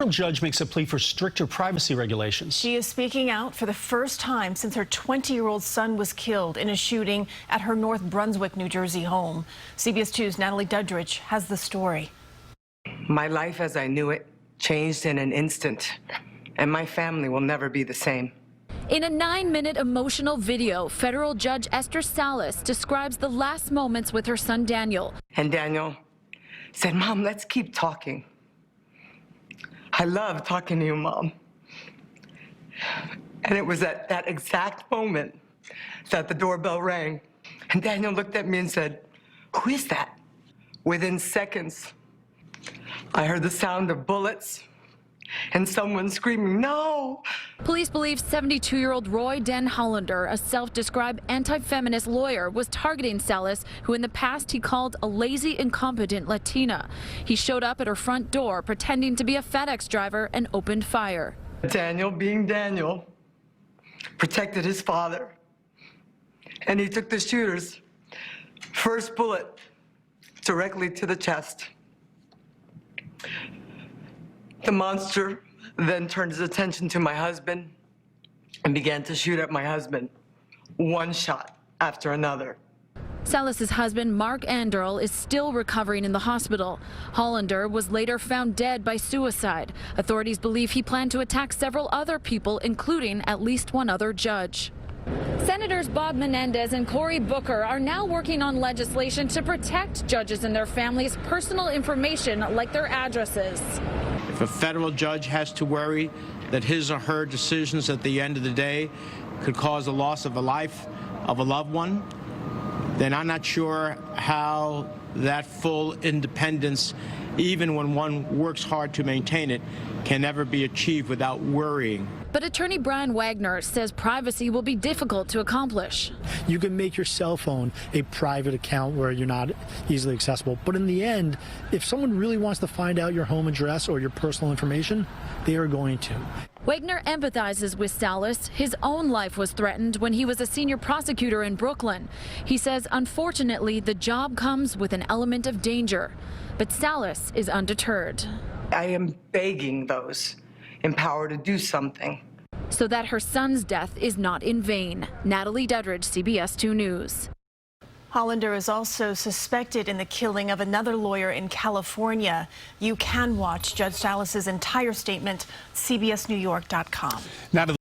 Federal judge makes a plea for stricter privacy regulations. She is speaking out for the first time since her 20-year-old son was killed in a shooting at her North Brunswick, New Jersey home. CBS 2's Natalie Duddridge has the story. My life as I knew it changed in an instant, and my family will never be the same. In a 9-minute emotional video, federal judge Esther Salas describes the last moments with her son Daniel. And Daniel said, "Mom, let's keep talking. I love talking to you, Mom." And it was at that exact moment that the doorbell rang. And Daniel looked at me and said, "Who is that?" Within seconds, I heard the sound of bullets and someone screaming, "No!" Police believe 72-year-old Roy Den Hollander, a self-described anti-feminist lawyer, was targeting Salas, who in the past he called a lazy, incompetent Latina. He showed up at her front door pretending to be a FedEx driver and opened fire. Daniel, being Daniel, protected his father. And he took the shooter's first bullet directly to the chest. The monster then turned his attention to my husband and began to shoot at my husband, one shot after another. Salas's husband, Mark Anderl, is still recovering in the hospital. Hollander was later found dead by suicide. Authorities believe he planned to attack several other people, including at least one other judge. Senators Bob Menendez and Cory Booker are now working on legislation to protect judges and their families' personal information like their addresses. If a federal judge has to worry that his or her decisions at the end of the day could cause the loss of a life of a loved one, then I'm not sure how that full independence, even when one works hard to maintain it, can ever be achieved without worrying. But attorney Wagner says privacy will be difficult to accomplish. You can make your cell phone a private account where you're not easily accessible. But in the end, if someone really wants to find out your home address or your personal information, they are going to. Wagner empathizes with Salas. His own life was threatened when he was a senior prosecutor in Brooklyn. He says, unfortunately, the job comes with an element of danger. But Salas is undeterred. I am begging those in power to do something, so that her son's death is not in vain. Natalie Duddridge, CBS 2 News. Hollander is also suspected in the killing of another lawyer in California. You can watch Judge Salas's entire statement, CBSNewYork.com.